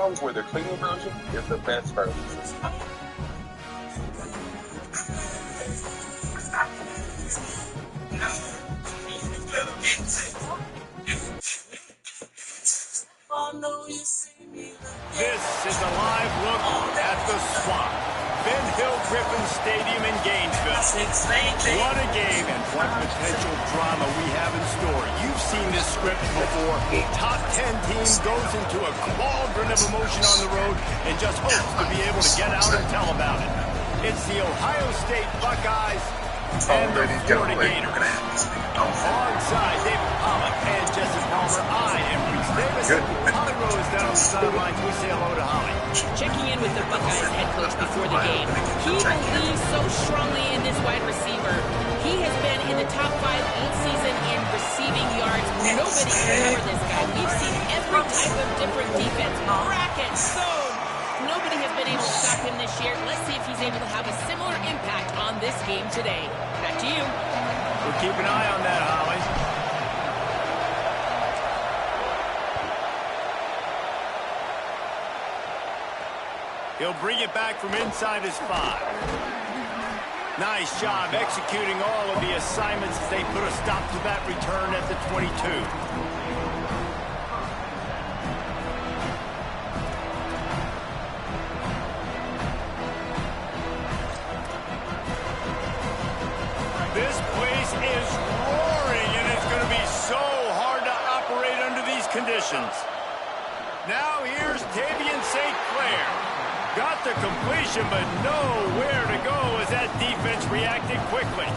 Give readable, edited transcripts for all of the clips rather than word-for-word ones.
sometimes where the clean version is the best version. This is a live look at the Swamp. Ben Hill Griffin Stadium in Gainesville. What a game and what potential drama we have in store. You've seen this script before. A top 10 team goes into a cauldron of emotion on the road and just hopes to be able to get out and tell about it. It's the Ohio State Buckeyes and the Florida Gators. Alongside David Pollock and Jesse Palmer, I am Reese Davis. Holly Rose down on the sidelines. We say hello to Holly. Checking in with the Buckeyes head coach before the game. He believes so strongly in this wide receiver. He has been in the top 5 all season in receiving yards. Nobody can cover this guy. We've seen every type of different defense. Bracket, zone. Nobody has been able to stop him this year. Let's see if he's able to have a similar impact on this game today. Back to you. We'll keep an eye on that, Holly. He'll bring it back from inside his 5. Nice job executing all of the assignments as they put a stop to that return at the 22. This place is roaring, and it's going to be so hard to operate under these conditions. Now here's Tavian St. Clair. Got the completion, but nowhere to go as that defense reacted quickly.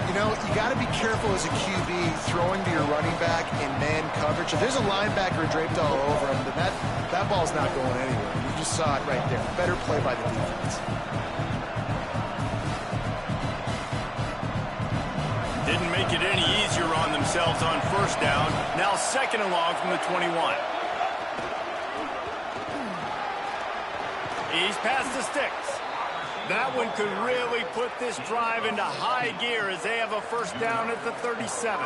You know, you got to be careful as a QB throwing to your running back in man coverage. If there's a linebacker draped all over him, then that ball's not going anywhere. You just saw it right there. Better play by the defense. Didn't make it any easier on themselves on first down. Now second and long from the 21. He's past the sticks. That one could really put this drive into high gear as they have a first down at the 37.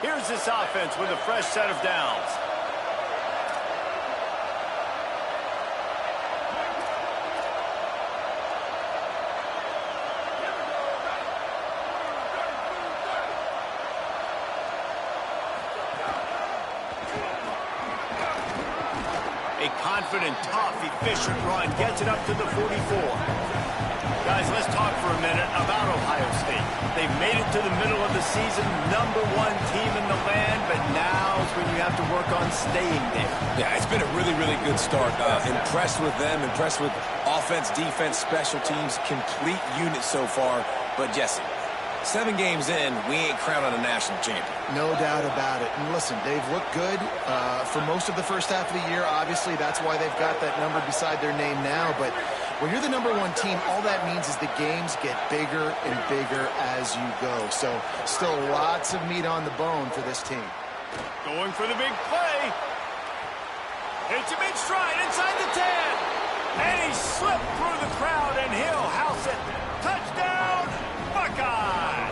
Here's this offense with a fresh set of downs. A confident, tough, efficient run gets it up to the 44. Guys, let's talk for a minute about Ohio State. They've made it to the middle of the season, #1 team in the land, but now is when you have to work on staying there. Yeah, it's been a really, really good start. Impressed with them, impressed with offense, defense, special teams, complete unit so far. But Jesse, 7 games in, we ain't crowning a national champion. No doubt about it. And listen, they've looked good for most of the first half of the year. Obviously, that's why they've got that number beside their name now. But when you're the #1 team, all that means is the games get bigger and bigger as you go. So still lots of meat on the bone for this team. Going for the big play. Hits him in stride inside the 10. And he slipped through the crowd, and he'll house it. Touchdown, Buckeye.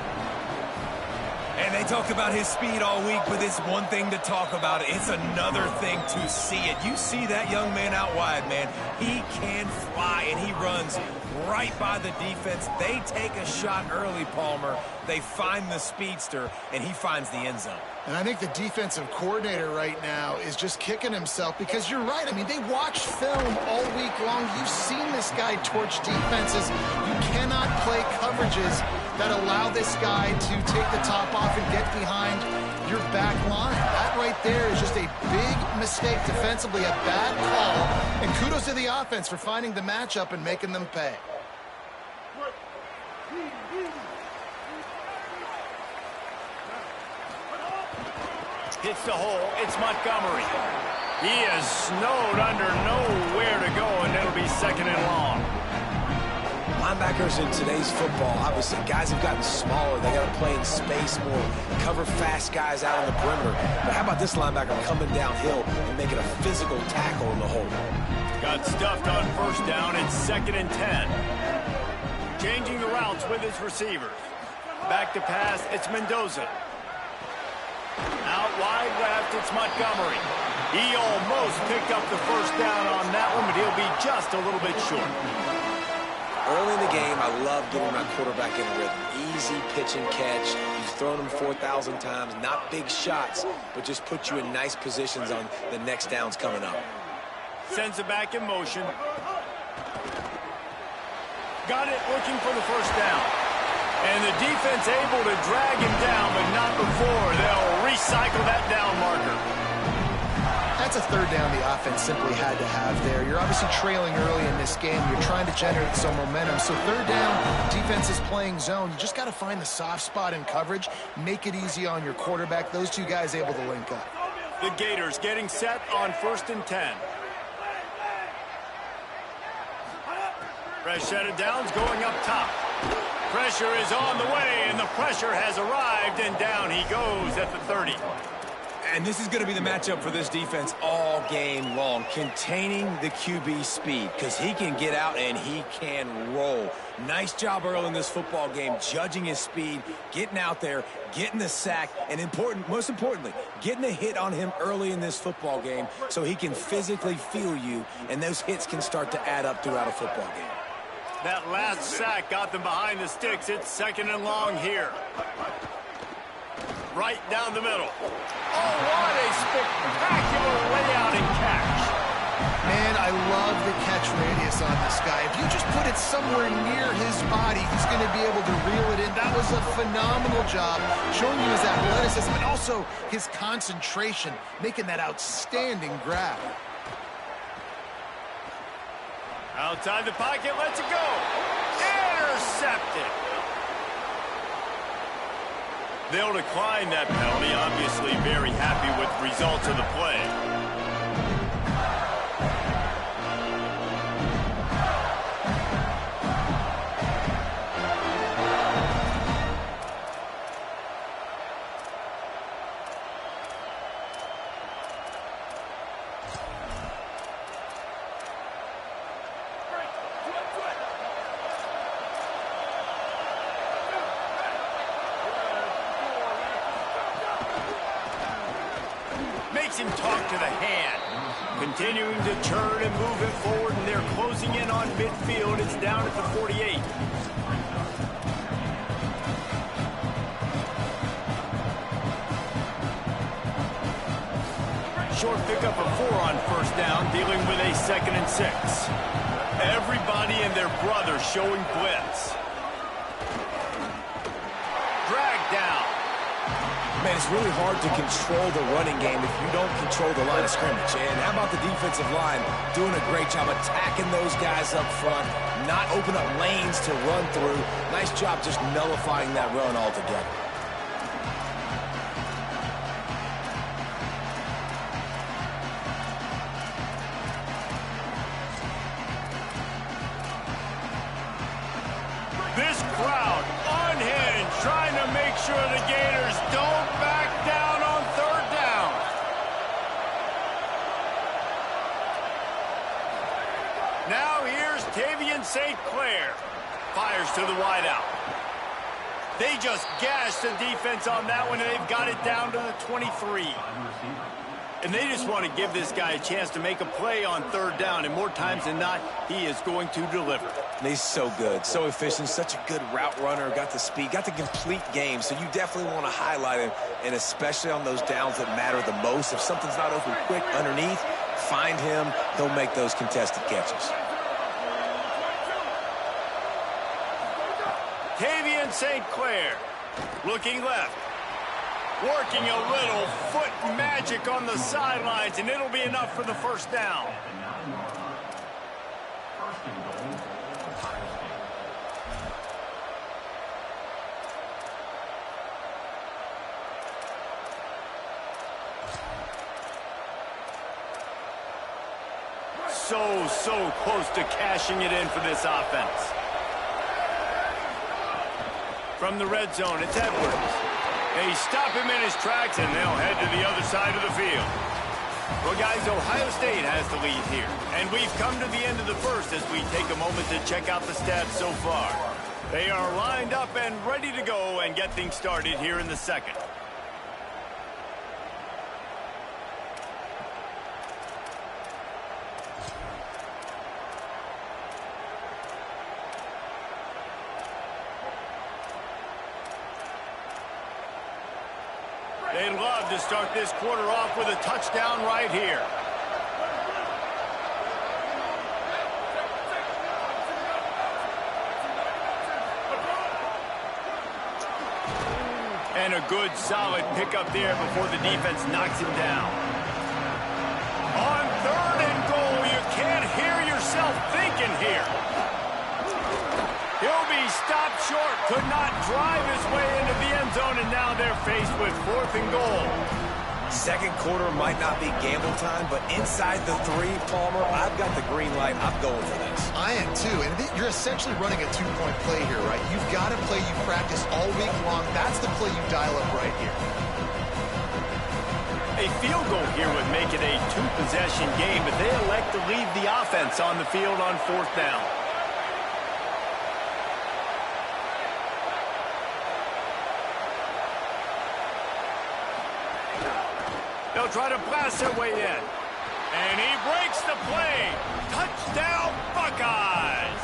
And they talk about his speed all week, but it's one thing to talk about it. It's another thing to see it. You see that young man out wide, man. He can fly, and he runs right by the defense. They take a shot early, Palmer. They find the speedster, and he finds the end zone. And I think the defensive coordinator right now is just kicking himself because you're right. I mean, they watched film all week long. You've seen this guy torch defenses. You cannot play coverages that allow this guy to take the top off and get behind your back line. That right there is just a big mistake defensively, a bad call. And kudos to the offense for finding the matchup and making them pay. Hits the hole. It's Montgomery. He is snowed under, nowhere to go, and it'll be second and long. Linebackers in today's football, obviously, guys have gotten smaller. They got to play in space more, cover fast guys out on the perimeter. But how about this linebacker coming downhill and making a physical tackle in the hole? Got stuffed on first down. It's second and 10. Changing the routes with his receivers. Back to pass, it's Mendoza. Out wide left, it's Montgomery. He almost picked up the first down on that one, but he'll be just a little bit short. Early in the game, I love getting my quarterback in rhythm. Easy pitch and catch. He's thrown them 4,000 times. Not big shots, but just put you in nice positions on the next downs coming up. Sends it back in motion. Got it, looking for the first down. And the defense able to drag him down, but not before. They'll recycle that down marker. That's a third down the offense simply had to have there. You're obviously trailing early in this game. You're trying to generate some momentum. So third down, defense is playing zone. You just got to find the soft spot in coverage, make it easy on your quarterback. Those two guys able to link up. The Gators getting set on 1st and 10. Fresh set of downs going up top. Pressure is on the way, and the pressure has arrived, and down he goes at the 30. And this is going to be the matchup for this defense all game long, containing the QB speed, because he can get out and he can roll. Nice job early in this football game, judging his speed, getting out there, getting the sack, and most importantly, getting a hit on him early in this football game so he can physically feel you, and those hits can start to add up throughout a football game. That last sack got them behind the sticks. It's 2nd and long here. Right down the middle. Oh, what a spectacular layout and catch. Man, I love the catch radius on this guy. If you just put it somewhere near his body, he's going to be able to reel it in. That was a phenomenal job, showing you his athleticism and also his concentration, making that outstanding grab. Outside the pocket, lets it go. Intercepted. They'll decline that penalty, obviously very happy with the results of the play. Makes him talk to the hand. Continuing to turn and move it forward, and they're closing in on midfield. It's down at the 48. Short pickup of 4 on 1st down, dealing with a 2nd and 6. Everybody and their brother showing blitz. Drag down. Man, it's really hard to control the running game if you don't control the line of scrimmage. And how about the defensive line doing a great job attacking those guys up front, not open up lanes to run through. Nice job just nullifying that run altogether. This crowd unhinged, trying to make sure the Gators don't back down on 3rd down. Now here's Tavian St. Clair. Fires to the wideout. They just gashed the defense on that one, and they've got it down to the 23. And they just want to give this guy a chance to make a play on 3rd down, and more times than not, he is going to deliver. And he's so good, so efficient, such a good route runner, got the speed, got the complete game, so you definitely want to highlight him, and especially on those downs that matter the most. If something's not open quick underneath, find him, he'll make those contested catches. Tavian St. Clair looking left. Working a little foot magic on the sidelines, and it'll be enough for the 1st down. So close to cashing it in for this offense. From the red zone, it's Edwards. They stop him in his tracks, and they'll head to the other side of the field. Well, guys, Ohio State has the lead here. And we've come to the end of the 1st as we take a moment to check out the stats so far. They are lined up and ready to go and get things started here in the second. They'd love to start this quarter off with a touchdown right here. And a good, solid pickup there before the defense knocks him down. On 3rd and goal, you can't hear yourself thinking here. He'll be stopped short, could not drive his way into the end zone, and now they're faced with 4th and goal. Second quarter might not be gamble time, but inside the 3, Palmer, I've got the green light. I'm going for this. I am too, and you're essentially running a 2-point play here, right? You've got a play you practice all week long. That's the play you dial up right here. A field goal here would make it a 2-possession game, but they elect to leave the offense on the field on 4th down. They'll try to blast their way in. And he breaks the play. Touchdown, Buckeyes!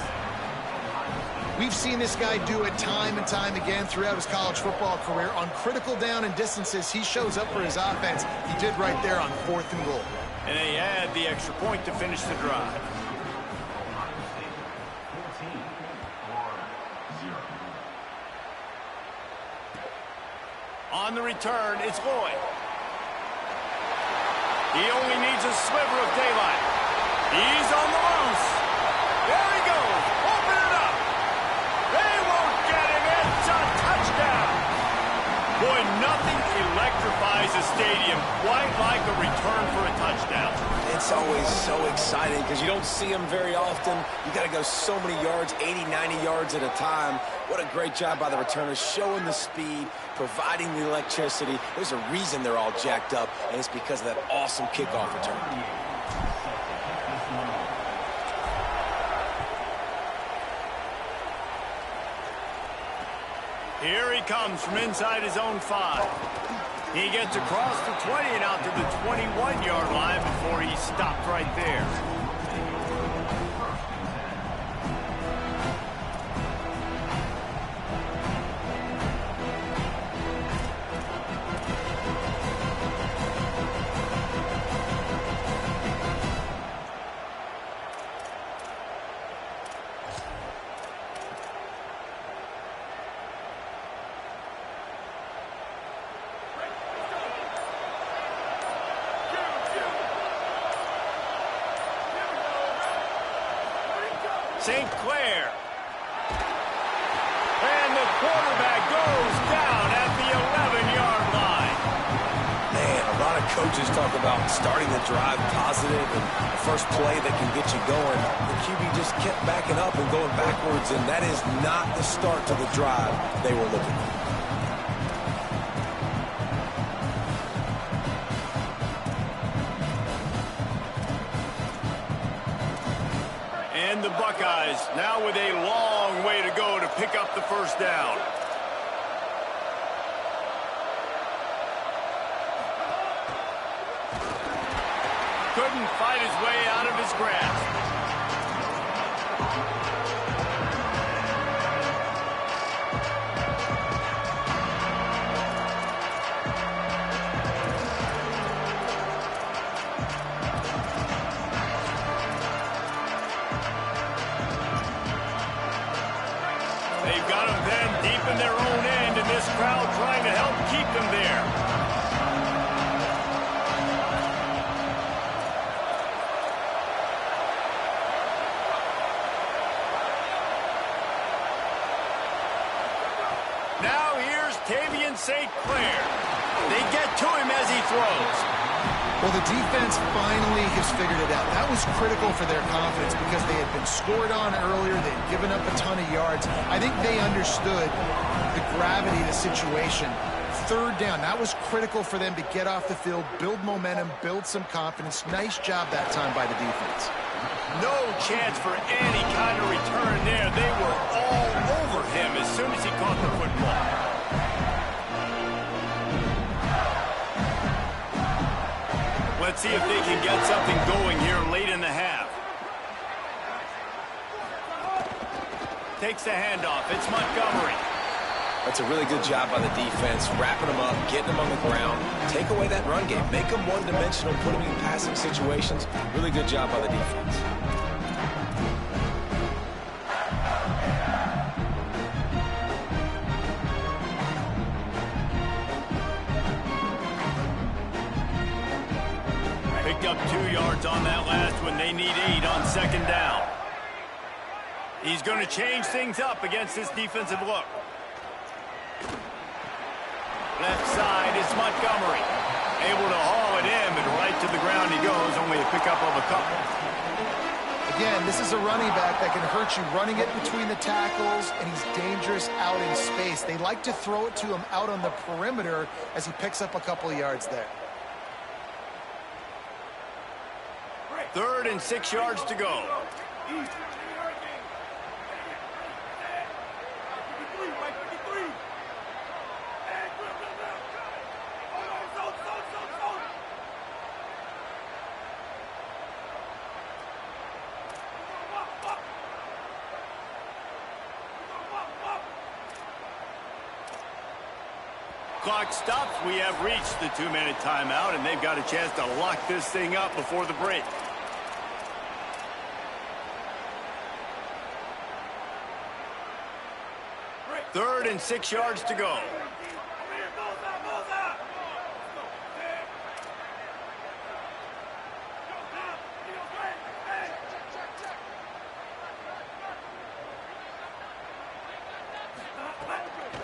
We've seen this guy do it time and time again throughout his college football career. On critical down and distances, he shows up for his offense. He did right there on 4th and goal. And they add the extra point to finish the drive. On the return, it's Lloyd. He only needs a sliver of daylight. He's on the loose. There he goes. Open it up. They won't get him. It's a touchdown. Boy, nothing electrifies a stadium quite like a return for a touchdown. It's always so exciting because you don't see them very often. You got to go so many yards, 80, 90 yards at a time. What a great job by the returners, showing the speed, providing the electricity. There's a reason they're all jacked up, and it's because of that awesome kickoff return. Here he comes from inside his own 5. He gets across the 20 and out to the 21-yard line before he stopped right there. St. Clair. And the quarterback goes down at the 11-yard line. Man, a lot of coaches talk about starting the drive positive and the first play that can get you going. The QB just kept backing up and going backwards, and that is not the start to the drive they were looking for. And the Buckeyes now with a long way to go to pick up the first down. Couldn't fight his way out of his grasp. They've got them then deep in their own end, and this crowd trying to help keep them there. Now here's Tavian St. Clair. They get to him as he throws. Well, the defense finally has figured it out. That was critical for their confidence because they had been scored on earlier. They had given up a ton of yards. I think they understood the gravity of the situation. 3rd down, that was critical for them to get off the field, build momentum, build some confidence. Nice job that time by the defense. No chance for any kind of return there. They were all over him as soon as he caught the football. Let's see if they can get something going here late in the half. Takes the handoff. It's Montgomery. That's a really good job by the defense, wrapping them up, getting them on the ground. Take away that run game. Make them one-dimensional, put them in passing situations. Really good job by the defense. Picked up 2 yards on that last one. They need 8 on second down. He's going to change things up against this defensive look. Left side is Montgomery. Able to haul it in, but right to the ground he goes. Only a pickup of a couple. Again, this is a running back that can hurt you running it between the tackles, and he's dangerous out in space. They like to throw it to him out on the perimeter as he picks up a couple of yards there. 3rd and 6 yards to go. Clock stops. We have reached the 2-minute timeout, and they've got a chance to lock this thing up before the break. Third and 6 yards to go.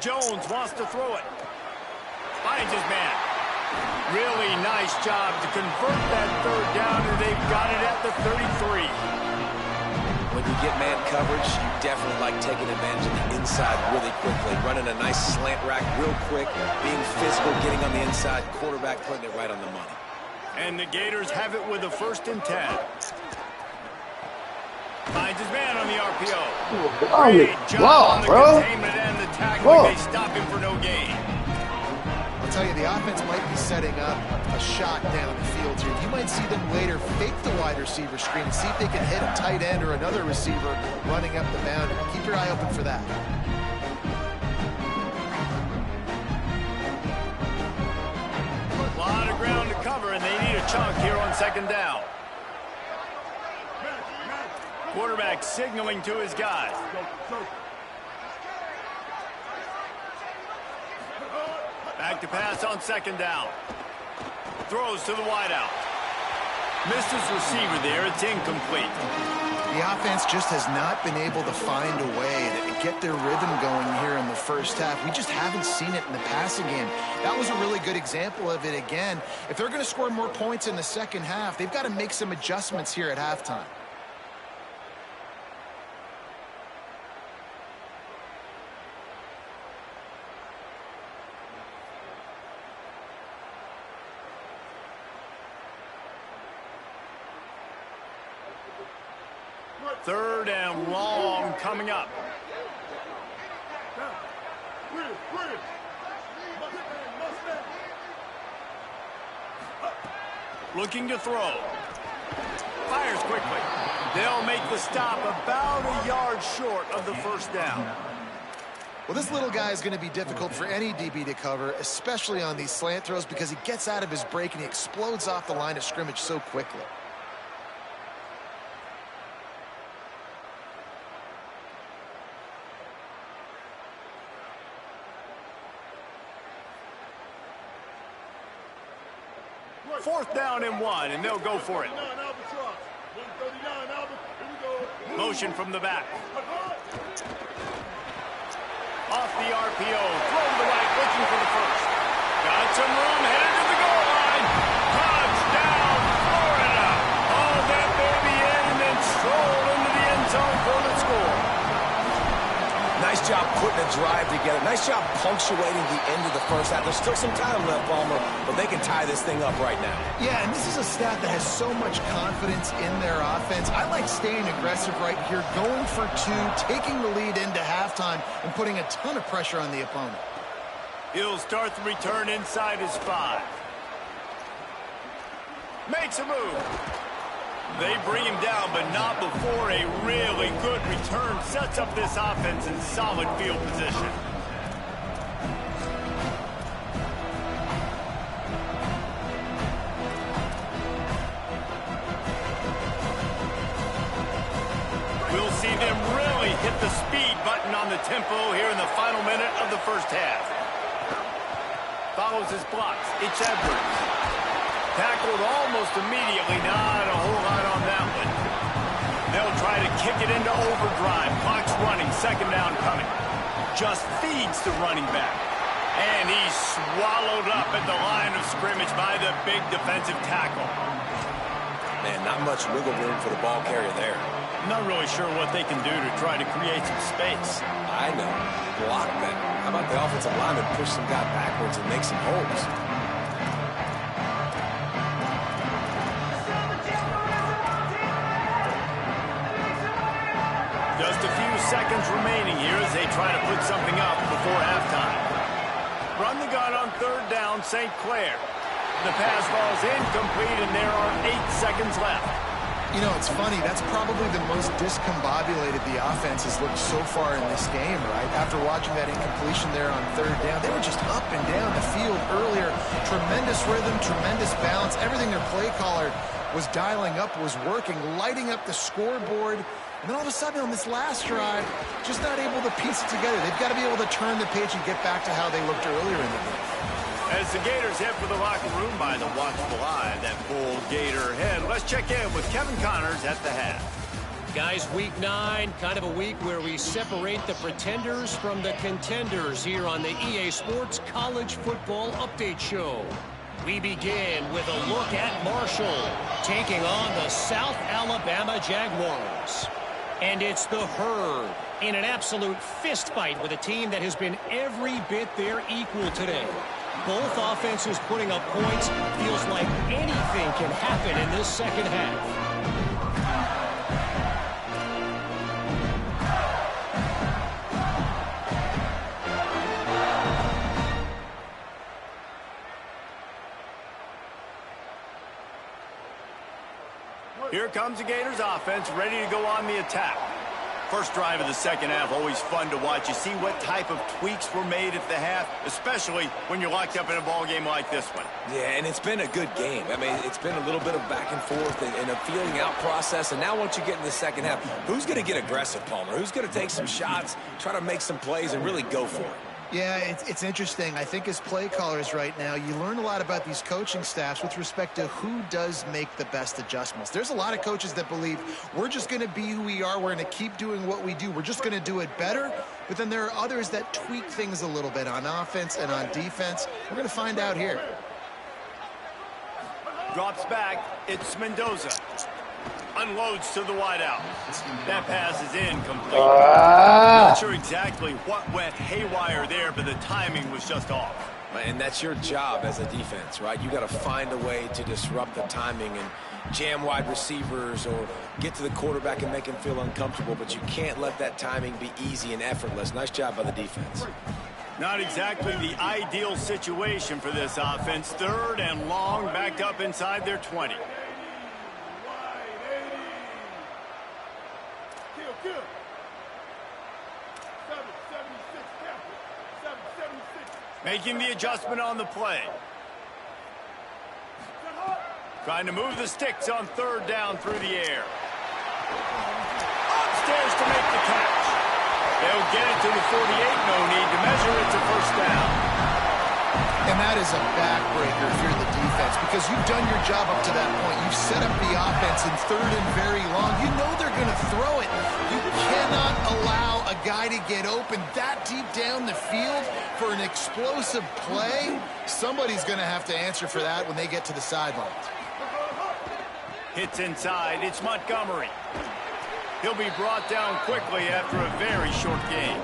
Jones wants to throw it. Finds his man. Really nice job to convert that 3rd down, and they've got it at the 33. When you get man coverage, you definitely like taking advantage of the inside really quickly. Running a nice slant rack real quick, being physical, getting on the inside, quarterback putting it right on the money. And the Gators have it with a 1st and 10. Finds his man on the RPO. Great job on the containment and the tackling. They stop him for no gain. I'll tell you, the offense might be setting up a shot down the field here. You might see them later fake the wide receiver screen and see if they can hit a tight end or another receiver running up the boundary. Keep your eye open for that. A lot of ground to cover, and they need a chunk here on second down. Quarterback signaling to his guys. Back to pass on second down. Throws to the wideout. Missed his receiver there. It's incomplete. The offense just has not been able to find a way to get their rhythm going here in the first half. We just haven't seen it in the passing game. That was a really good example of it again. If they're going to score more points in the second half, they've got to make some adjustments here at halftime. Third and long coming up. Looking to throw. Fires quickly. They'll make the stop about a yard short of the 1st down. Well, this little guy is going to be difficult for any DB to cover, especially on these slant throws, because he gets out of his break and he explodes off the line of scrimmage so quickly. Fourth down and 1, and they'll go for it. Motion from the back. Off the RPO, throw to the right, looking for the 1st. Got some room, headed to the goal line. Touchdown, Florida. All that baby in and then stroll into the end zone for the score. Nice job putting a drive together. Nice job punctuating the end of the first half. There's still some time left, Palmer, but they can tie this thing up right now. Yeah, and this is a staff that has so much confidence in their offense. I like staying aggressive right here, going for two, taking the lead into halftime, and putting a ton of pressure on the opponent. He'll start the return inside his 5. Makes a move. They bring him down, but not before a really good return sets up this offense in solid field position. We'll see them really hit the speed button on the tempo here in the final minute of the first half. Follows his blocks. It's Edwards. Tackled almost immediately. Not a whole lot on that one. They'll try to kick it into overdrive. Clock's running. Second down coming. Just feeds the running back. And he's swallowed up at the line of scrimmage by the big defensive tackle. Man, not much wiggle room for the ball carrier there. Not really sure what they can do to try to create some space. I know. Block that. How about the offensive lineman push some guy backwards and make some holes? Just a few seconds remaining here as they try to put something up before halftime. Run the gun on third down, St. Clair. The pass ball's incomplete, and there are 8 seconds left. You know, it's funny. That's probably the most discombobulated the offense has looked so far in this game, right? After watching that incompletion there on third down, they were just up and down the field earlier. Tremendous rhythm, tremendous balance. Everything their play caller was dialing up was working, lighting up the scoreboard. And then all of a sudden on this last drive, just not able to piece it together. They've got to be able to turn the page and get back to how they looked earlier in the game. As the Gators head for the locker room by the watchful eye, that full Gator head. Let's check in with Kevin Connors at the half. Guys, week 9, kind of a week where we separate the pretenders from the contenders here on the EA Sports College Football Update Show. We begin with a look at Marshall taking on the South Alabama Jaguars. And it's the Herd in an absolute fist fight with a team that has been every bit their equal today. Both offenses putting up points. Feels like anything can happen in this second half. Here comes the Gators offense, ready to go on the attack. First drive of the second half, always fun to watch. You see what type of tweaks were made at the half, especially when you're locked up in a ball game like this one. Yeah, and it's been a good game. I mean, it's been a little bit of back and forth and a feeling out process. And now once you get in the second half, who's going to get aggressive, Palmer? Who's going to take some shots, try to make some plays, and really go for it? Yeah, it's interesting. I think as play callers right now, you learn a lot about these coaching staffs with respect to who does make the best adjustments. There's a lot of coaches that believe we're just going to be who we are. We're going to keep doing what we do. We're just going to do it better. But then there are others that tweak things a little bit on offense and on defense. We're going to find out here. Drops back. It's Mendoza. Unloads to the wideout. That pass is incomplete. Not sure exactly what went haywire there, but the timing was just off. And that's your job as a defense, right? You got to find a way to disrupt the timing and jam wide receivers or get to the quarterback and make him feel uncomfortable, but you can't let that timing be easy and effortless. Nice job by the defense. Not exactly the ideal situation for this offense. Third and long, backed up inside their 20. Making the adjustment on the play. Trying to move the sticks on third down through the air. Upstairs to make the catch. They'll get it to the 48. No need to measure. It's a first down. And that is a backbreaker if you're the defense, because you've done your job up to that point. You've set up the offense in third and very long. You know they're going to throw it. You cannot allow a guy to get open that deep down the field for an explosive play. Somebody's going to have to answer for that when they get to the sidelines. Hits inside. It's Montgomery. He'll be brought down quickly after a very short game.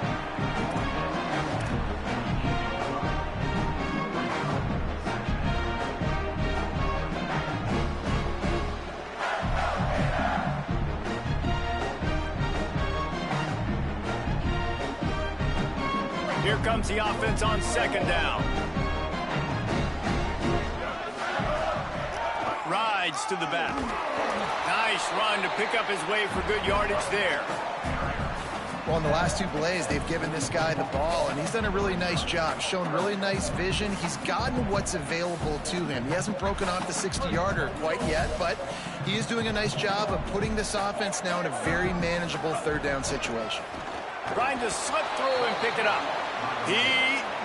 comes the offense on second down. Rides to the back. Nice run to pick up his way for good yardage there. Well, in the last two plays, they've given this guy the ball, and he's done a really nice job, shown really nice vision. He's gotten what's available to him. He hasn't broken off the 60-yarder quite yet, but he is doing a nice job of putting this offense now in a very manageable third down situation. Trying to slip through and pick it up. He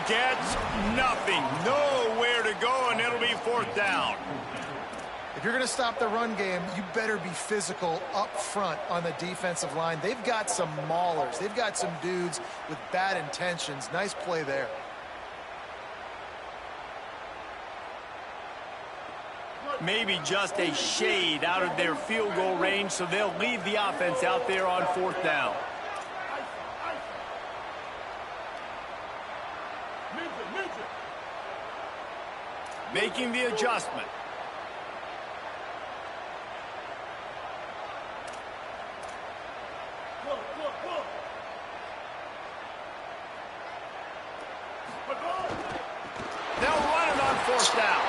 gets nothing. Nowhere to go, and it'll be fourth down. If you're going to stop the run game, you better be physical up front on the defensive line. They've got some maulers. They've got some dudes with bad intentions. Nice play there. Maybe just a shade out of their field goal range, so they'll leave the offense out there on fourth down. Making the adjustment. They'll run it on fourth down.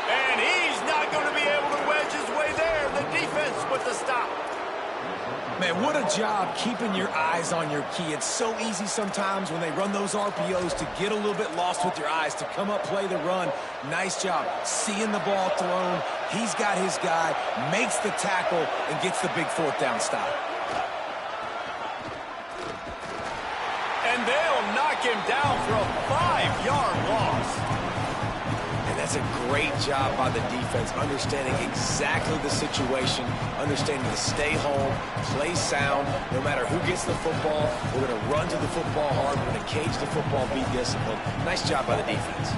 And he's not going to be able to wedge his way there. The defense with the stop. Man, what a job keeping your eyes on your key. It's so easy sometimes when they run those RPOs to get a little bit lost with your eyes, to come up, play the run. Nice job seeing the ball thrown. He's got his guy, makes the tackle, and gets the big fourth down stop. And they'll knock him down for a 5-yard loss. And that's a great job by the defense, understanding exactly the situation, understanding to stay home, play sound. No matter who gets the football, we're going to run to the football hard. We're going to cage the football, be disciplined. Nice job by the defense.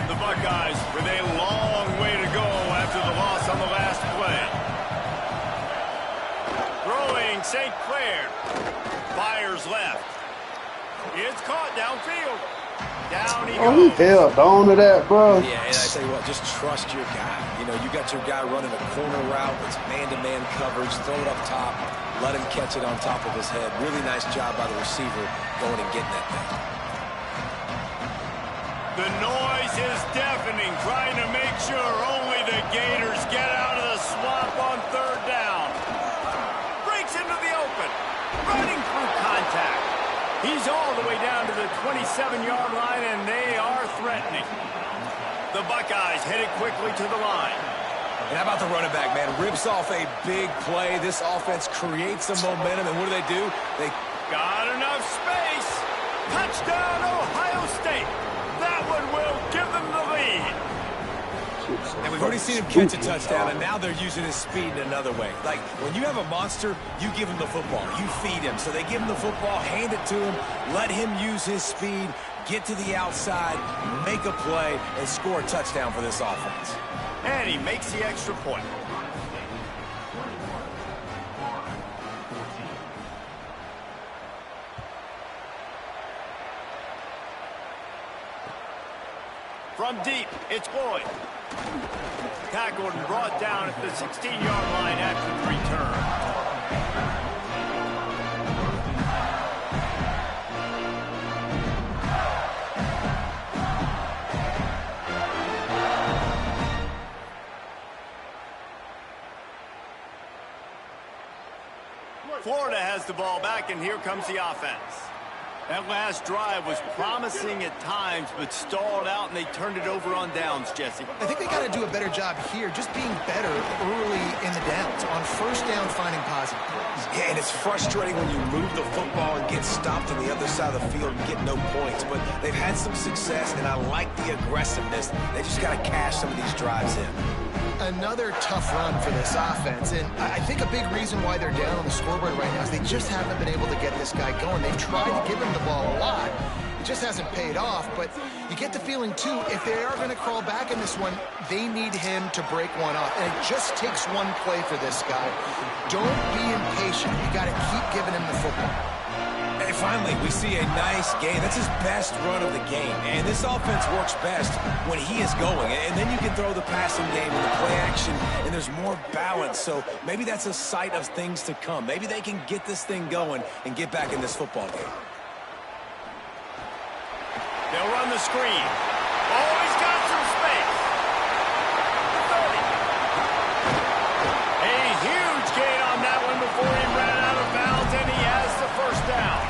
The Buckeyes with a long way to go after the loss on the last play. Throwing St. Clair. Fires left. It's caught downfield. Down he goes. Oh, he held on to that, bro. Yeah, and I tell you what, just trust your guy. You know, you got your guy running a corner route that's man-to-man coverage. Throw it up top. Let him catch it on top of his head. Really nice job by the receiver going and getting that thing. The noise is deafening, trying to make sure only the Gators get out of the swamp on third down. Breaks into the open. Running through contact. He's all the way down to the 27-yard line, and they are threatening. The Buckeyes headed quickly to the line. And how about the running back, man? Rips off a big play. This offense creates some momentum, and what do? They got enough space. Touchdown, Ohio State. That one will give them the lead. And we've already seen him catch a touchdown, and now they're using his speed in another way. Like, when you have a monster, you give him the football. You feed him. So they give him the football, hand it to him, let him use his speed, get to the outside, make a play, and score a touchdown for this offense. And he makes the extra point. From deep, it's Boyd. Tackled and brought down at the 16-yard line after the return. Florida has the ball back, and here comes the offense. That last drive was promising at times, but stalled out, and they turned it over on downs, Jesse. I think they got to do a better job here, just being better early in the downs, on first down, finding positive plays. Yeah, and it's frustrating when you move the football and get stopped on the other side of the field and get no points, but they've had some success, and I like the aggressiveness. They just got to cash some of these drives in. Another tough run for this offense, and I think a big reason why they're down on the scoreboard right now is they just haven't been able to get this guy going. They've tried to give him the ball a lot. It just hasn't paid off, but you get the feeling, too, if they are going to crawl back in this one, they need him to break one off, and it just takes one play for this guy. Don't be impatient. You got to keep giving him the football. And finally, we see a nice game. That's his best run of the game. And this offense works best when he is going. And then you can throw the passing game and the play action, and there's more balance. So maybe that's a sight of things to come. Maybe they can get this thing going and get back in this football game. They'll run the screen. Oh, he's got some space. 30. A huge gain on that one before he ran out of bounds, and he has the first down.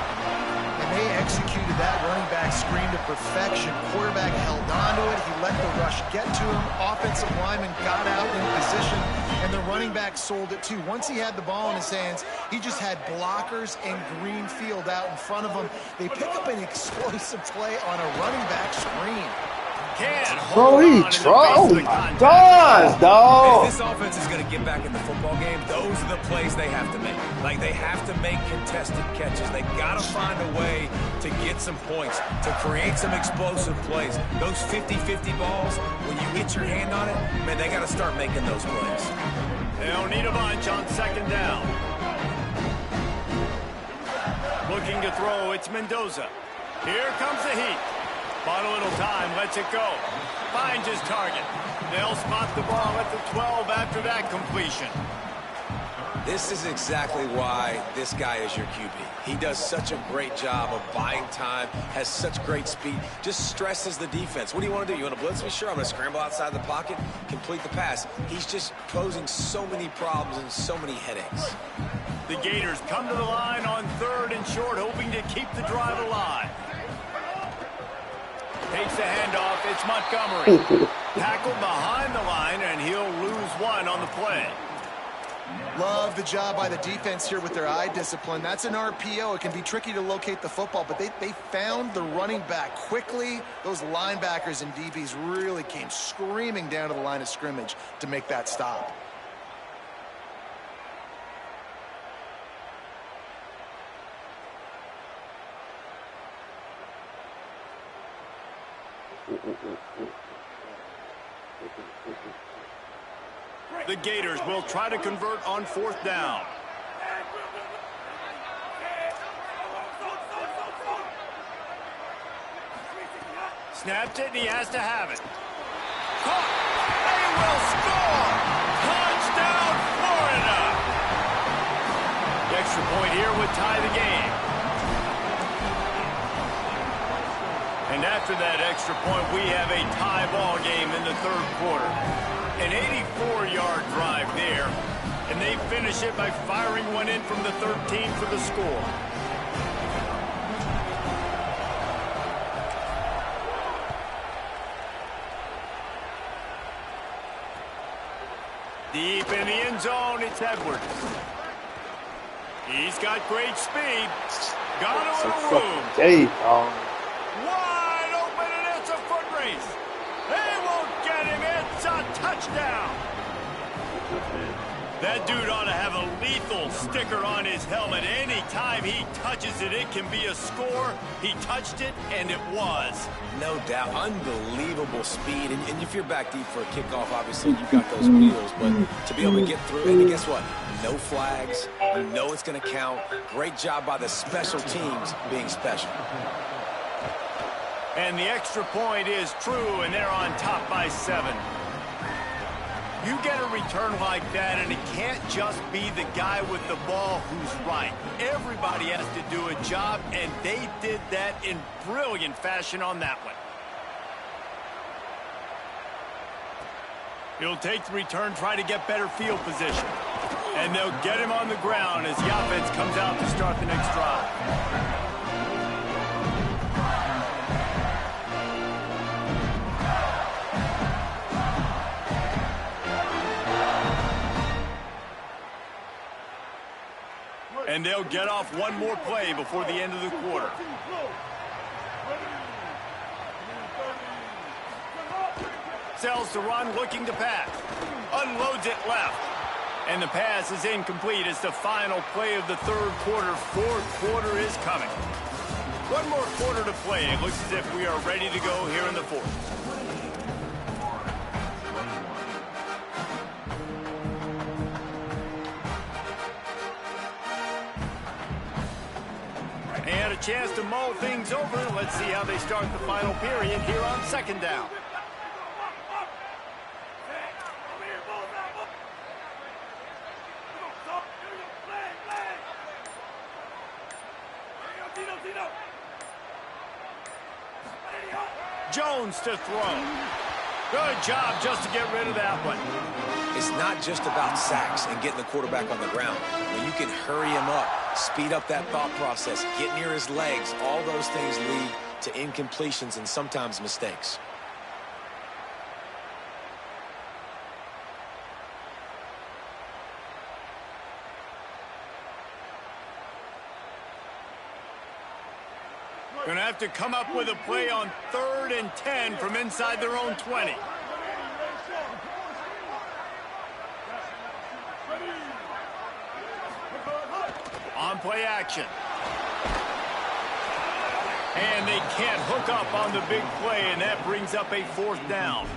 And they executed that running back screen to perfection. Quarterback held onto it. He let the rush get to him. Offensive lineman got out in position, and the running back sold it too. Once he had the ball in his hands, he just had blockers and green field out in front of him. They pick up an explosive play on a running back screen. Bro, he oh my gosh, dog. If this offense is going to get back in the football game, those are the plays they have to make. Like, they have to make contested catches. They got to find a way to get some points, to create some explosive plays. Those 50-50 balls, when you get your hand on it, man, they got to start making those plays. They'll need a bunch on second down. Looking to throw, it's Mendoza. Here comes the heat. Bought a little time, lets it go. Finds his target. They'll spot the ball at the 12 after that completion. This is exactly why this guy is your QB. He does such a great job of buying time, has such great speed, just stresses the defense. What do you want to do? You want to blitz me? Sure, I'm going to scramble outside the pocket, complete the pass. He's just posing so many problems and so many headaches. The Gators come to the line on 3rd and short, hoping to keep the drive alive. Takes the handoff, it's Montgomery. Tackled behind the line, and he'll lose one on the play. Love the job by the defense here with their eye discipline. That's an RPO. It can be tricky to locate the football, but they found the running back quickly. Those linebackers and DBs really came screaming down to the line of scrimmage to make that stop. The Gators will try to convert on 4th down. Snapped it, and he has to have it. Caught. They will score. Touchdown, Florida. The extra point here would tie the game. And after that extra point, we have a tie ball game in the 3rd quarter. An 84-yard drive there, and they finish it by firing one in from the 13 for the score. Deep in the end zone, it's Edwards. He's got great speed. Got a little room. Wide open, and it's a foot race. They won't get him. It's a touchdown. That dude ought to have a lethal sticker on his helmet. Anytime he touches it, it can be a score. He touched it, and it was. No doubt. Unbelievable speed. And if you're back deep for a kickoff, obviously you got those wheels. But to be able to get through, and guess what? No flags. You know it's going to count. Great job by the special teams being special. And the extra point is true, and they're on top by 7. You get a return like that, and it can't just be the guy with the ball who's right. Everybody has to do a job, and they did that in brilliant fashion on that one. He'll take the return, try to get better field position. And they'll get him on the ground as the offense comes out to start the next drive. And they'll get off one more play before the end of the quarter. Sells to run, looking to pass. Unloads it left. And the pass is incomplete. It's the final play of the 3rd quarter. 4th quarter is coming. One more quarter to play. It looks as if we are ready to go here in the 4th. They had a chance to mull things over. Let's see how they start the final period here on 2nd down. Jones to throw. Good job just to get rid of that one. It's not just about sacks and getting the quarterback on the ground. When you can hurry him up, speed up that thought process, get near his legs, all those things lead to incompletions and sometimes mistakes. Going to have to come up with a play on 3rd and 10 from inside their own 20. On play action. And they can't hook up on the big play, and that brings up a 4th down.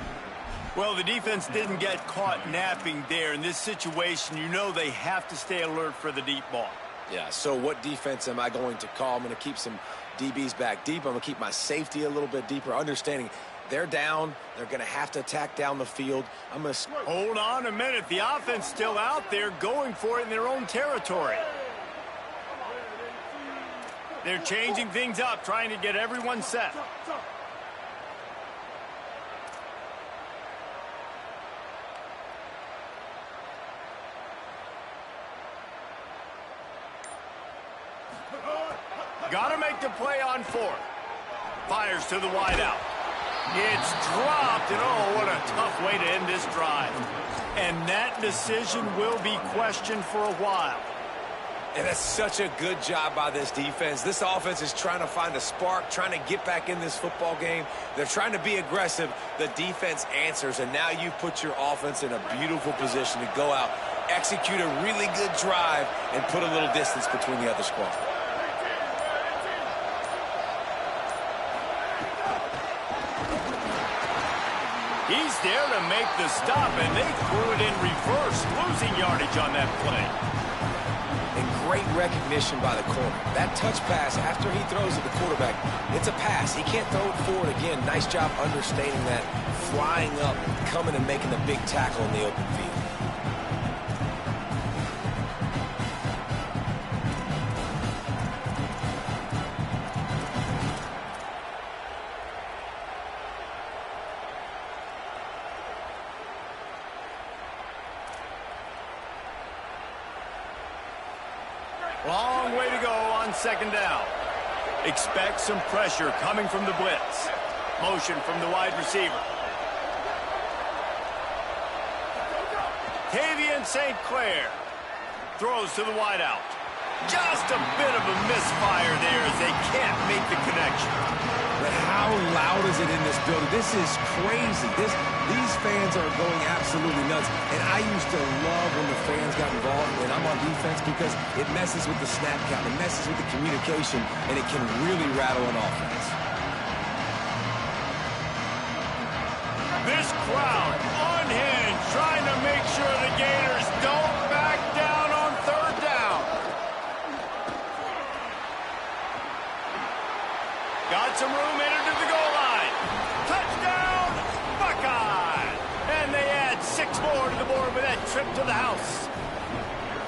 Well, the defense didn't get caught napping there. In this situation, you know they have to stay alert for the deep ball. Yeah, so what defense am I going to call? I'm going to keep some DBs back deep. I'm going to keep my safety a little bit deeper, understanding they're down. They're going to have to attack down the field. I'm going to... Hold on a minute. The offense still out there going for it in their own territory. They're changing things up, trying to get everyone set. Got to make the play on 4th. Fires to the wideout. It's dropped, and oh, what a tough way to end this drive. And that decision will be questioned for a while. And that's such a good job by this defense. This offense is trying to find a spark, trying to get back in this football game. They're trying to be aggressive. The defense answers, and now you've put your offense in a beautiful position to go out, execute a really good drive, and put a little distance between the other squad. He's there to make the stop, and they threw it in reverse, losing yardage on that play. And great recognition by the corner. That touch pass, after he throws at the quarterback, it's a pass. He can't throw it forward again. Nice job understanding that, flying up, coming and making a big tackle in the open field. Long way to go on 2nd down. Expect some pressure coming from the blitz. Motion from the wide receiver. Tavian St. Clair throws to the wideout. Just a bit of a misfire there as they can't make the connection. But how loud is it in this building? This is crazy. These fans are going absolutely nuts. And I used to love when the fans got involved when I'm on defense because it messes with the snap count, it messes with the communication, and it can really rattle an offense. This crowd unhinged, trying to make sure the Gators don't back down on 3rd down. Got some room, entered to the goal line. Touchdown, Buckeye! And they add 6 more to the board with that trip to the house.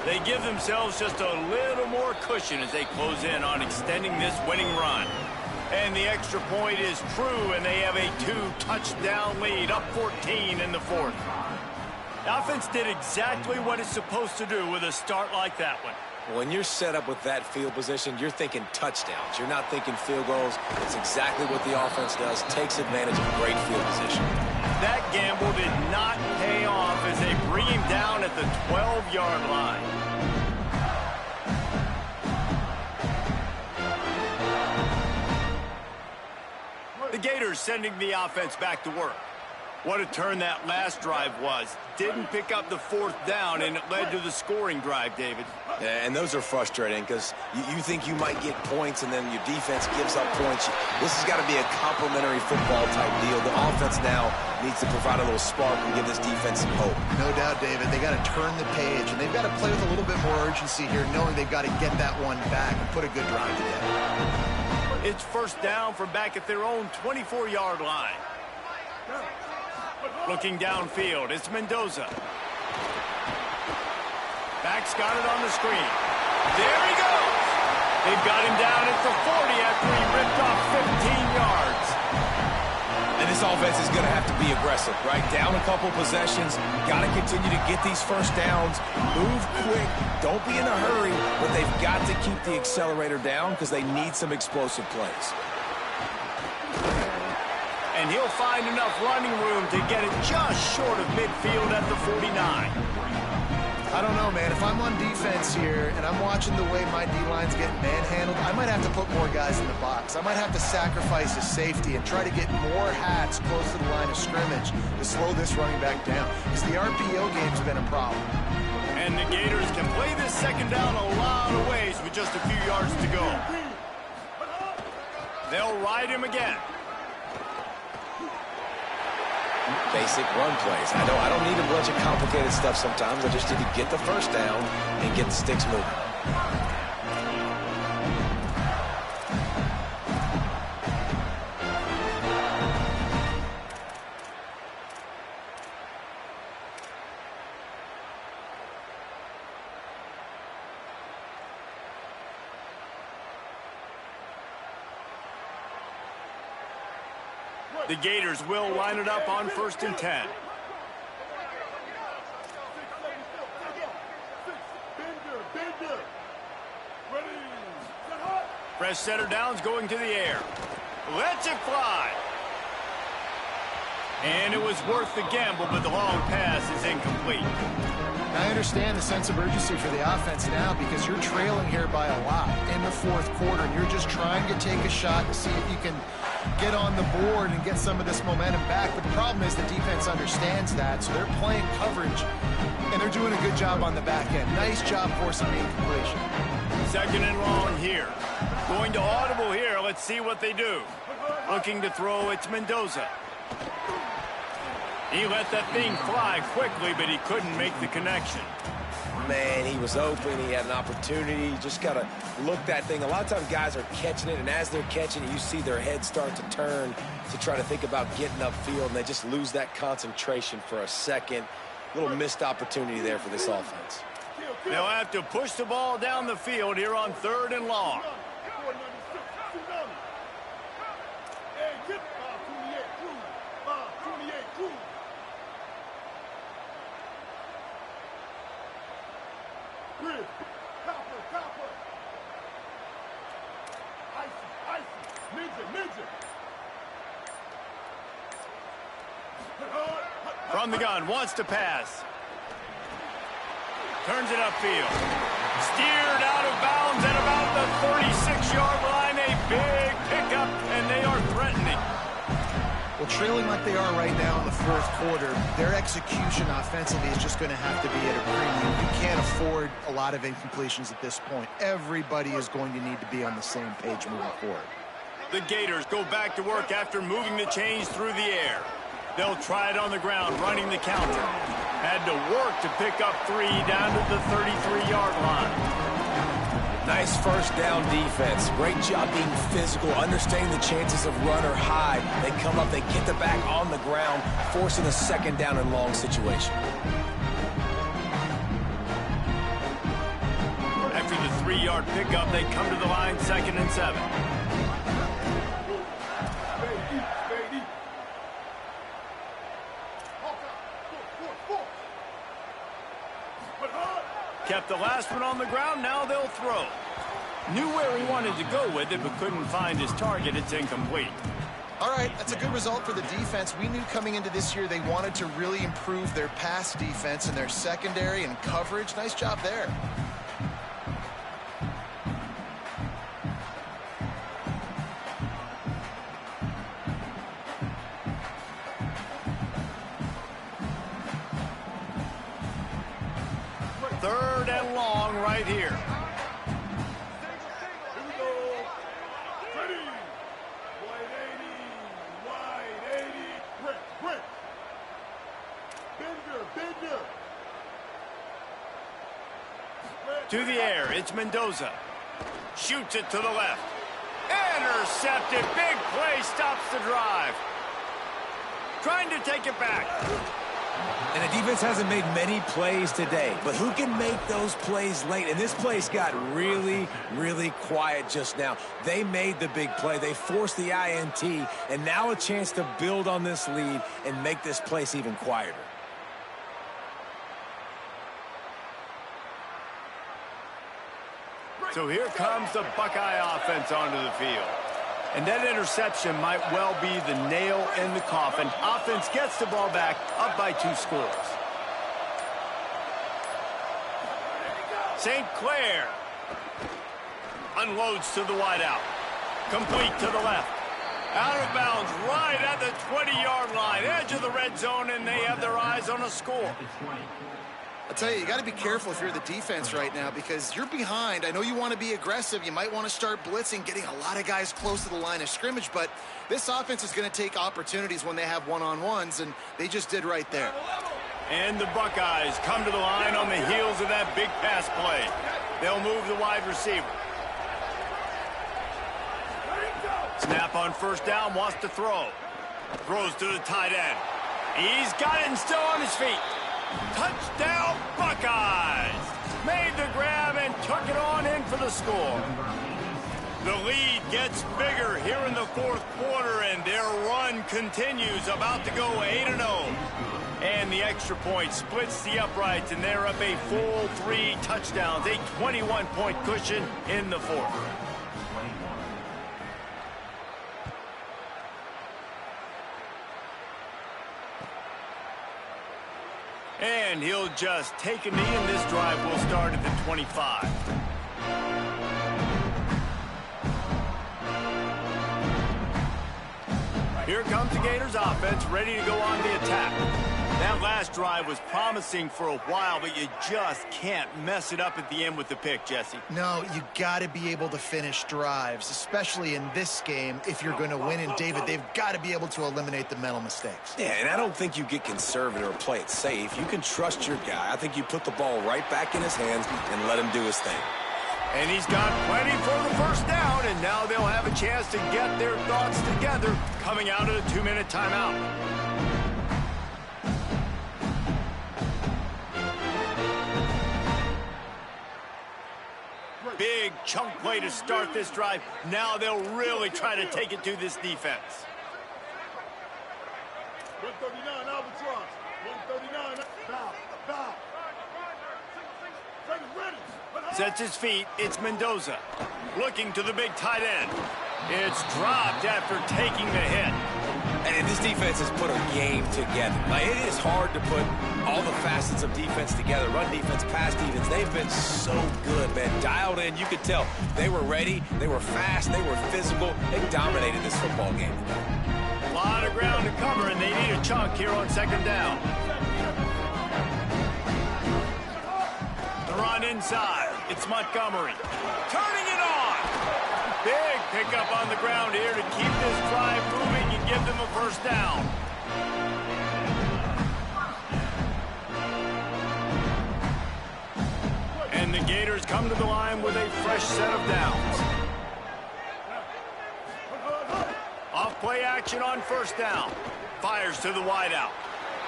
They give themselves just a little more cushion as they close in on extending this winning run. And the extra point is true, and they have a 2-touchdown lead, up 14 in the 4th. The offense did exactly what it's supposed to do with a start like that one. When you're set up with that field position, you're thinking touchdowns. You're not thinking field goals. It's exactly what the offense does, takes advantage of great field position. That gamble did not pay off as they bring him down at the 12-yard line. The Gators sending the offense back to work. What a turn that last drive was. Didn't pick up the 4th down, and it led to the scoring drive, David. Yeah, and those are frustrating because you think you might get points, and then your defense gives up points. This has got to be a complementary football type deal. The offense now needs to provide a little spark and give this defense some hope. No doubt, David. They got to turn the page, and they've got to play with a little bit more urgency here, knowing they've got to get that one back and put a good drive together. It's 1st down from back at their own 24-yard line. Looking downfield, it's Mendoza. Back's got it on the screen. There he goes. They've got him down at the 40 after he ripped off 15 yards. this offense is going to have to be aggressive, right? Down a couple possessions, got to continue to get these first downs, move quick, don't be in a hurry, but they've got to keep the accelerator down because they need some explosive plays. And he'll find enough running room to get it just short of midfield at the 49. I don't know, man. If I'm on defense here and I'm watching the way my D-line's getting manhandled, I might have to put more guys in the box. I might have to sacrifice his safety and try to get more hats close to the line of scrimmage to slow this running back down. Because the RPO game's been a problem. And the Gators can play this second down a lot of ways with just a few yards to go. They'll ride him again. Basic run plays. I don't need a bunch of complicated stuff sometimes. I just need to get the first down and get the sticks moving. The Gators will line it up on 1st and 10. Fresh center downs going to the air. Lets it fly. And it was worth the gamble, but the long pass is incomplete. I understand the sense of urgency for the offense now because you're trailing here by a lot in the 4th quarter, and you're just trying to take a shot to see if you can get on the board and get some of this momentum back. But the problem is the defense understands that, so they're playing coverage, and they're doing a good job on the back end. Nice job forcing the incompletion. 2nd and long here. Going to audible here. Let's see what they do. Looking to throw, it's Mendoza. He let that thing fly quickly, but he couldn't make the connection. Man, he was open. He had an opportunity. You just got to look that thing. A lot of times guys are catching it, and as they're catching it, you see their head start to turn to try to think about getting upfield, and they just lose that concentration for a second. Little missed opportunity there for this offense. They'll have to push the ball down the field here on 3rd and long. From the gun, wants to pass. Turns it upfield. Steered out of bounds at about the 36-yard line. A big pickup, and they are threatening. Well, trailing like they are right now in the 4th quarter, their execution offensively is just going to have to be at a premium. You can't afford a lot of incompletions at this point. Everybody is going to need to be on the same page moving forward. The Gators go back to work after moving the chains through the air. They'll try it on the ground, running the counter. Had to work to pick up 3 down to the 33-yard line. Nice first down defense. Great job being physical, understanding the chances of run or hide. They come up, they get the back on the ground, forcing a 2nd down and long situation. After the 3-yard pickup, they come to the line 2nd and 7. Kept the last one on the ground, now they'll throw. Knew where he wanted to go with it, but couldn't find his target. It's incomplete. All right, that's a good result for the defense. We knew coming into this year they wanted to really improve their pass defense and their secondary and coverage. Nice job there. Third and long right here. Here we go. Ready. Wide 80. Brick. Bender. To the air, it's Mendoza. Shoots it to the left. Intercepted. Big play stops the drive. Trying to take it back. And the defense hasn't made many plays today, but who can make those plays late? And this place got really, really quiet just now. They made the big play. They forced the INT, and now a chance to build on this lead and make this place even quieter. So here comes the Buckeye offense onto the field. And that interception might well be the nail in the coffin. Offense gets the ball back, up by 2 scores. St. Clair unloads to the wideout. Complete to the left. Out of bounds right at the 20-yard line. Edge of the red zone, and they have their eyes on a score. I'll tell you got to be careful if you're the defense right now because you're behind. I know you want to be aggressive. You might want to start blitzing, getting a lot of guys close to the line of scrimmage, but this offense is going to take opportunities when they have one-on-ones, and they just did right there. And the Buckeyes come to the line on the heels of that big pass play. They'll move the wide receiver. Snap on first down, wants to throw. Throws to the tight end. He's got it and still on his feet. Touchdown, Buckeyes! Made the grab and took it on in for the score. The lead gets bigger here in the fourth quarter, and their run continues, about to go 8-0. And the extra point splits the uprights, and they're up a full 3 touchdowns, a 21-point cushion in the fourth. And he'll just take a knee, and this drive will start at the 25. Here comes the Gators offense, ready to go on the attack. That last drive was promising for a while, but you just can't mess it up at the end with the pick, Jesse. No, you got to be able to finish drives, especially in this game. If you're going to win, and David, they've got to be able to eliminate the mental mistakes. Yeah, and I don't think you get conservative or play it safe. You can trust your guy. I think you put the ball right back in his hands and let him do his thing. And he's got plenty for the first down, and now they'll have a chance to get their thoughts together coming out of the 2-minute timeout. Big chunk play to start this drive. Now they'll really try to take it to this defense. 139 Albatross. 139 foul. Sets his feet. It's Mendoza. Looking to the big tight end. It's dropped after taking the hit. And this defense has put a game together. Like, it is hard to put all the facets of defense together. Run defense, pass defense. They've been so good, man. Dialed in. You could tell they were ready. They were fast. They were physical. They dominated this football game. A lot of ground to cover, and they need a chunk here on second down. The run inside. It's Montgomery. Turning it on. Big pickup on the ground here to keep this drive moving and give them a first down. And the Gators come to the line with a fresh set of downs. Off play action on first down. Fires to the wideout.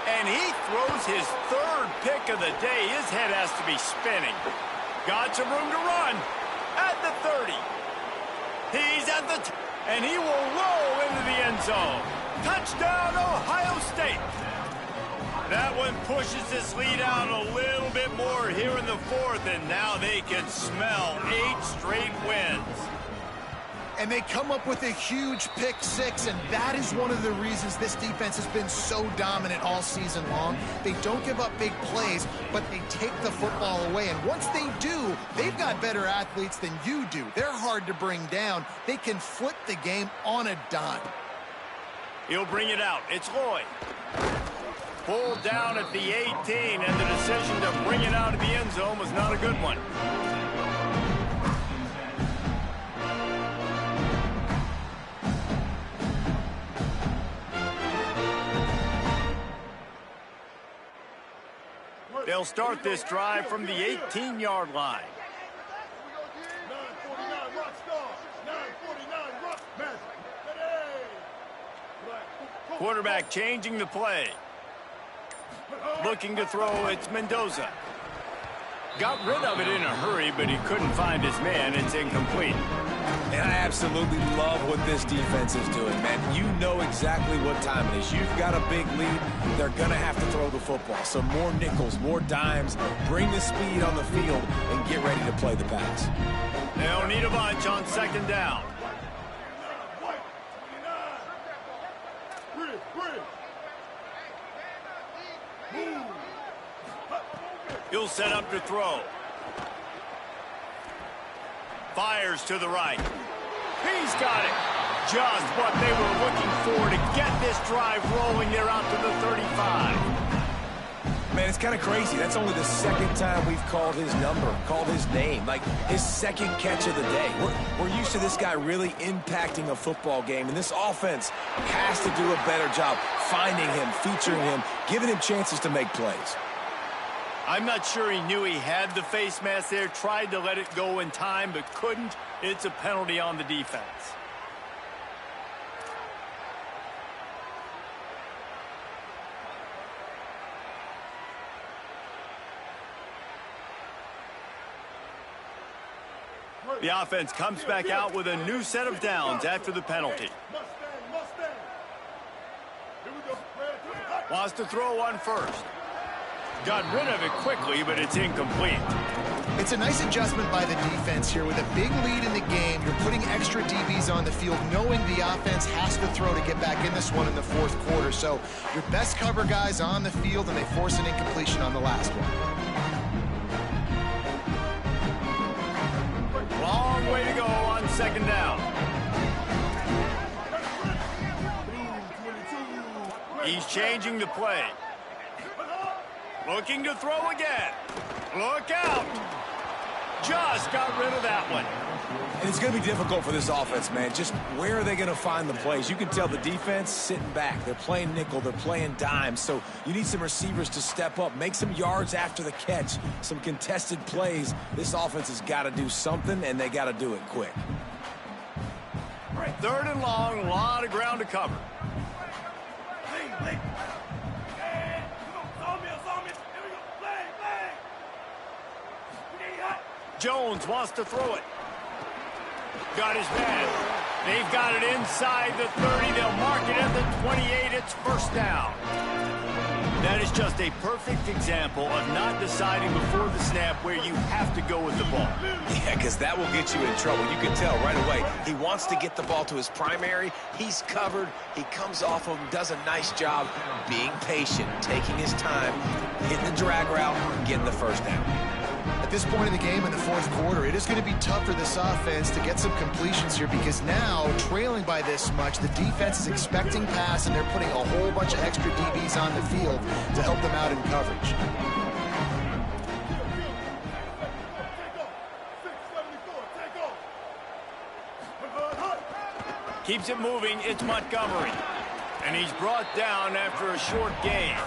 And he throws his third pick of the day. His head has to be spinning. Got some room to run at the 30. He's at the and he will roll into the end zone. Touchdown, Ohio State. That one pushes this lead out a little bit more here in the fourth, and now they can smell 8 straight wins. And they come up with a huge pick six, and that is one of the reasons this defense has been so dominant all season long. They don't give up big plays, but they take the football away. And once they do, they've got better athletes than you do. They're hard to bring down. They can flip the game on a dime. He'll bring it out. It's Lloyd. Pulled down at the 18, and the decision to bring it out of the end zone was not a good one. They'll start this drive from the 18-yard line. 949 Rockstar. 949 Rock Magic. Quarterback changing the play. Looking to throw, it's Mendoza. Got rid of it in a hurry, but he couldn't find his man. It's incomplete. And I absolutely love what this defense is doing, man. You know exactly what time it is. You've got a big lead. They're going to have to throw the football. So more nickels, more dimes. Bring the speed on the field and get ready to play the pass. They'll need a bunch on second down. He'll set up to throw. Fires to the right. He's got it. Just what they were looking for to get this drive rolling. They're out to the 35. Man, it's kind of crazy. That's only the second time we've called his number, called his name, like his second catch of the day. We're used to this guy really impacting a football game, and this offense has to do a better job finding him, featuring him, giving him chances to make plays. I'm not sure he knew he had the face mask there, tried to let it go in time, but couldn't. It's a penalty on the defense. The offense comes back out with a new set of downs after the penalty. Wants to throw one first. Got rid of it quickly, but it's incomplete. It's a nice adjustment by the defense here. With a big lead in the game, you're putting extra DBs on the field, knowing the offense has to throw to get back in this one in the fourth quarter. So your best cover guys on the field, and they force an incompletion on the last one. Long way to go on second down. He's changing the play. Looking to throw again. Look out. Just got rid of that one. And it's going to be difficult for this offense, man. Just where are they going to find the plays? You can tell the defense sitting back. They're playing nickel. They're playing dime. So you need some receivers to step up, make some yards after the catch, some contested plays. This offense has got to do something, and they got to do it quick. Third and long, a lot of ground to cover. Jones wants to throw it. Got his man. They've got it inside the 30. They'll mark it at the 28. It's first down. That is just a perfect example of not deciding before the snap where you have to go with the ball. Yeah, because that will get you in trouble. You can tell right away. He wants to get the ball to his primary. He's covered. He comes off of him, does a nice job being patient, taking his time, hitting the drag route, getting the first down. At this point in the game in the fourth quarter, it is going to be tough for this offense to get some completions here, because now, trailing by this much, the defense is expecting pass, and they're putting a whole bunch of extra DBs on the field to help them out in coverage. Keeps it moving. It's Montgomery. And he's brought down after a short gain.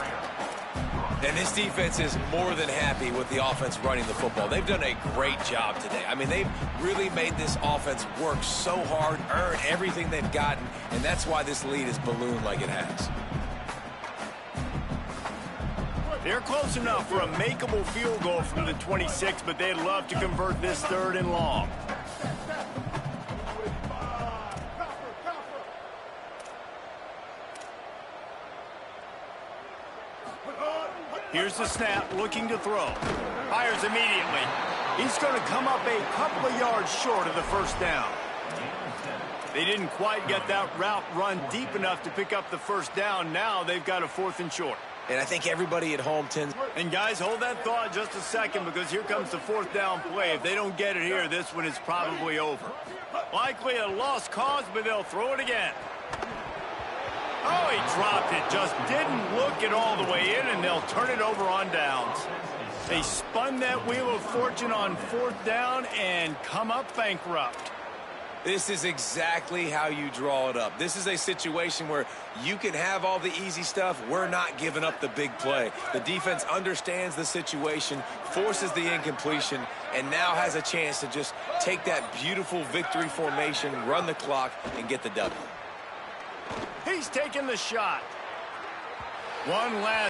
And this defense is more than happy with the offense running the football. They've done a great job today. I mean, they've really made this offense work so hard, earn everything they've gotten, and that's why this lead is ballooned like it has. They're close enough for a makeable field goal from the 26, but they'd love to convert this third and long. Here's the snap, looking to throw. Fires immediately. He's going to come up a couple of yards short of the first down. They didn't quite get that route run deep enough to pick up the first down. Now they've got a 4th and short. And I think everybody at home tends... And guys, hold that thought just a second, because here comes the 4th down play. If they don't get it here, this one is probably over. Likely a lost cause, but they'll throw it again. Oh, he dropped it. Just didn't look it all the way in, and they'll turn it over on downs. They spun that wheel of fortune on 4th down and come up bankrupt. This is exactly how you draw it up. This is a situation where you can have all the easy stuff. We're not giving up the big play. The defense understands the situation, forces the incompletion, and now has a chance to just take that beautiful victory formation, run the clock, and get the W. He's taking the shot. One last